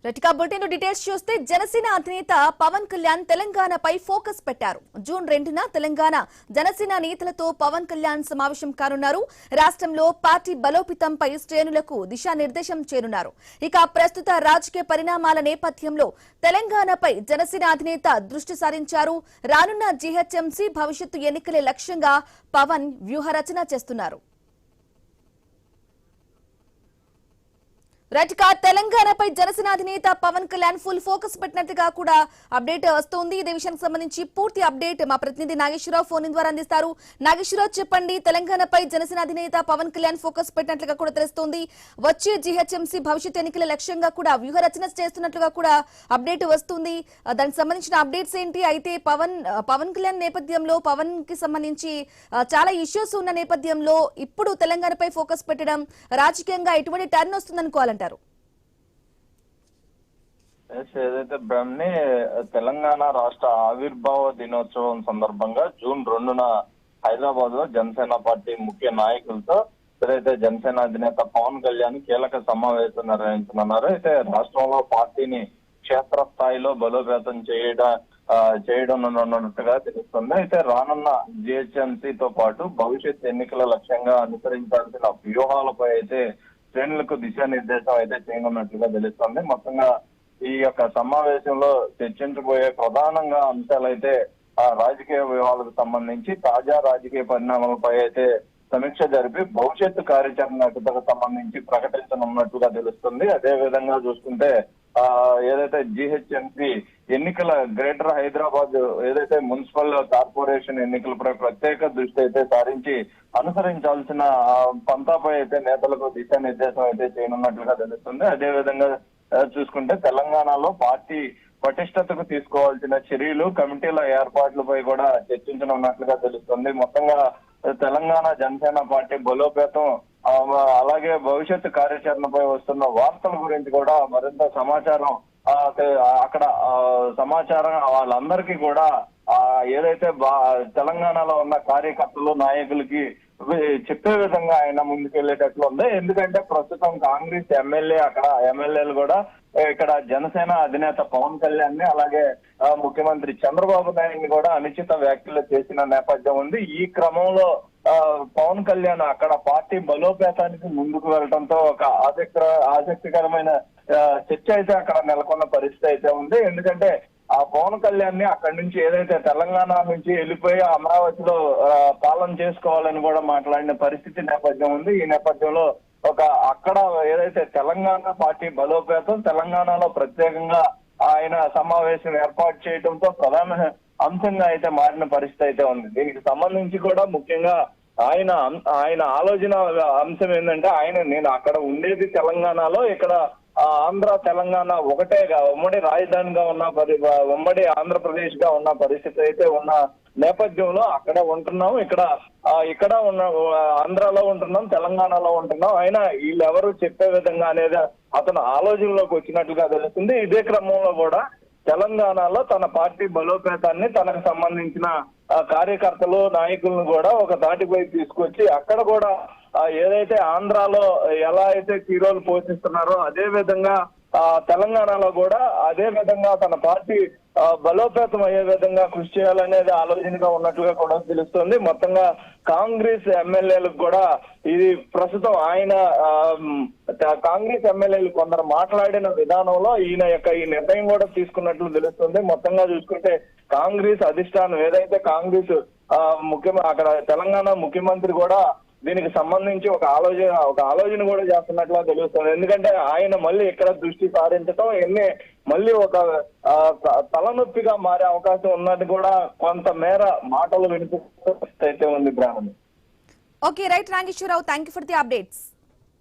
రటికా bulletin details చూస్తే జనసేన అధినేత పవన్ కళ్యాణ్ తెలంగాణపై ఫోకస్ పెట్టారు. జూన్ 2న తెలంగాణ జనసేన నేతలతో పవన్ కళ్యాణ్ సమావేశం కానున్నారు. రాష్ట్రంలో పార్టీ బలోపేతంపై శ్రేణులకు దిశానిర్దేశం చేయనున్నారు. ఇక ప్రస్తుత రాజకీయ పరిణామాల నేపథ్యంలో తెలంగాణపై జనసేన అధినేత దృష్టి సారించారు. రానున్న జీహెచ్ఎంసీ భవిష్యత్తు ఎన్నికలే లక్ష్యంగా పవన్ వ్యూహరచన చేస్తున్నారు. రటికా తెలంగాణపై జనసేన అధినేత పవన్ కళ్యాణ్ ఫుల్ ఫోకస్ పెట్టినట్టుగా కూడా అప్డేట్ వస్తోంది. ఇదే విషయానికి సంబంధించి పూర్తి అప్డేట్ మా ప్రతినిధి నాగేశ్వరరావు ఫోన్ ద్వారా అందిస్తారు. నాగేశ్వరరావు, చెప్పండి, తెలంగాణపై జనసేన అధినేత పవన్ కళ్యాణ్ ఫోకస్ పెట్టినట్లుగా కూడా తెలుస్తోంది. వచ్చే జీహెచ్ఎంసీ భవిష్యత్ ఎన్నికల లక్ష్యంగా కూడా వ్యూహరచన చేస్తున్నట్లుగా కూడా అప్డేట్ వస్తుంది. దానికి సంబంధించిన అప్డేట్స్ ఏంటి? అయితే పవన్ కళ్యాణ్ నేపథ్యంలో పవన్ కి సంబంధించి చాలా ఇష్యూస్ ఉన్న నేపథ్యంలో ఇప్పుడు తెలంగాణపై ఫోకస్ పెట్టడం రాజకీయంగా ఎటువంటి టర్న్ వస్తుందనుకోవాలంటారు? ఏదైతే బ్రహ్మని తెలంగాణ రాష్ట్ర ఆవిర్భావ దినోత్సవం సందర్భంగా జూన్ 2న హైదరాబాద్ లో జనసేన పార్టీ ముఖ్య నాయకులతో ఏదైతే జనసేన అధినేత పవన్ కళ్యాణ్ కీలక సమావేశం నిర్వహించనున్నారు. అయితే రాష్ట్రంలో పార్టీని క్షేత్రస్థాయిలో బలోపేతం చేయనున్నట్టుగా తెలుస్తుంది. అయితే రానున్న జిహెచ్ఎంసీతో పాటు భవిష్యత్ ఎన్నికల లక్ష్యంగా అనుసరించాల్సిన వ్యూహాలపై అయితే శ్రేణులకు దిశానిర్దేశం అయితే చేయనున్నట్లుగా తెలుస్తుంది. మొత్తంగా ఈ యొక్క సమావేశంలో చర్చించబోయే ప్రధానంగా అంశాలైతే రాజకీయ వ్యూహాలకు సంబంధించి తాజా రాజకీయ పరిణామాలపై అయితే సమీక్ష జరిపి భవిష్యత్తు కార్యాచరణకు సంబంధించి ప్రకటించనున్నట్టుగా తెలుస్తుంది. అదే విధంగా చూసుకుంటే ఏదైతే జిహెచ్ఎంసీ ఎన్నికల గ్రేటర్ హైదరాబాద్ ఏదైతే మున్సిపల్ కార్పొరేషన్ ఎన్నికలపై ప్రత్యేక దృష్టి అయితే సారించి అనుసరించాల్సిన పంతాపై అయితే నేతలకు దిశానిర్దేశం అయితే చేయనున్నట్లుగా తెలుస్తుంది. అదే విధంగా చూసుకుంటే తెలంగాణలో పార్టీ పటిష్టతకు తీసుకోవాల్సిన చర్యలు, కమిటీల ఏర్పాట్లపై కూడా చర్చించనున్నట్లుగా తెలుస్తుంది. మొత్తంగా తెలంగాణ జనసేన పార్టీ బలోపేతం అలాగే భవిష్యత్తు కార్యాచరణపై వస్తున్న వార్తల గురించి కూడా మరింత సమాచారం అక్కడ సమాచారం వాళ్ళందరికీ కూడా ఏదైతే తెలంగాణలో ఉన్న కార్యకర్తలు నాయకులకి చెప్పే విధంగా ఆయన ముందుకెళ్లేటట్లు ఉంది. ఎందుకంటే ప్రస్తుతం కాంగ్రెస్ ఎమ్మెల్యేలు కూడా ఇక్కడ జనసేన అధినేత పవన్ కళ్యాణ్ ని అలాగే ముఖ్యమంత్రి చంద్రబాబు నాయుడిని కూడా అనుచిత వ్యాఖ్యలు చేసిన నేపథ్యం ఉంది. ఈ క్రమంలో పవన్ కళ్యాణ్ అక్కడ పార్టీ బలోపేతానికి ముందుకు వెళ్ళడంతో ఒక ఆసక్తికరమైన చర్చ అయితే అక్కడ నెలకొన్న పరిస్థితి అయితే ఉంది. ఎందుకంటే ఆ పవన్ కళ్యాణ్ ని అక్కడి నుంచి ఏదైతే తెలంగాణ నుంచి వెళ్ళిపోయి అమరావతిలో పాలన చేసుకోవాలని కూడా మాట్లాడిన పరిస్థితి నేపథ్యం ఉంది. ఈ నేపథ్యంలో అక్కడ ఏదైతే తెలంగాణ పార్టీ బలోపేతం, తెలంగాణలో ప్రత్యేకంగా ఆయన సమావేశం ఏర్పాటు చేయడంతో ప్రధాన అంశంగా అయితే మారిన పరిస్థితి అయితే ఉంది. దీనికి సంబంధించి కూడా ముఖ్యంగా ఆయన ఆలోచన అంశం ఏంటంటే నేను అక్కడ ఉండేది తెలంగాణలో, ఇక్కడ ఆంధ్ర తెలంగాణ ఒకటేగా ఉమ్మడి రాజధానిగా ఉన్న ఉమ్మడి ఆంధ్రప్రదేశ్ గా ఉన్న పరిస్థితి అయితే ఉన్న నేపథ్యంలో అక్కడ ఉంటున్నాం, ఇక్కడ ఉన్న ఆంధ్రాలో ఉంటున్నాం, తెలంగాణలో ఉంటున్నాం, అయినా వీళ్ళెవరు చెప్పే విధంగా అనేది అతను ఆలోచనలోకి వచ్చినట్లుగా తెలుస్తుంది. ఇదే క్రమంలో కూడా తెలంగాణలో తన పార్టీ బలోపేతాన్ని తనకు సంబంధించిన కార్యకర్తలు నాయకులను కూడా ఒక తాటిపై తీసుకొచ్చి అక్కడ కూడా ఏదైతే ఆంధ్రాలో ఎలా అయితే హీరోలు పోషిస్తున్నారో అదే విధంగా తెలంగాణలో కూడా అదే విధంగా తన పార్టీ బలోపేతం అయ్యే విధంగా కృషి చేయాలనేది ఆలోచనగా ఉన్నట్లుగా కూడా తెలుస్తుంది. మొత్తంగా కాంగ్రెస్ ఎమ్మెల్యేలకు కూడా ఇది ప్రస్తుతం కాంగ్రెస్ ఎమ్మెల్యేలు కొందరు మాట్లాడిన విధానంలో ఈ నిర్ణయం కూడా తీసుకున్నట్లు తెలుస్తుంది. మొత్తంగా చూసుకుంటే కాంగ్రెస్ అధిష్టానం ఏదైతే కాంగ్రెస్ అక్కడ తెలంగాణ ముఖ్యమంత్రి కూడా దీనికి సంబంధించి ఒక ఆలోచన కూడా చేస్తున్నట్లుగా తెలుస్తుంది. ఎందుకంటే ఆయన మళ్ళీ ఇక్కడ దృష్టి సారించడం మళ్ళీ ఒక తలనొప్పిగా మారే అవకాశం ఉన్నది కూడా కొంత మేర మాటలు వినిపిస్తే ఉంది. Brahmani. Okay, right Nageswararao, thank you for the updates.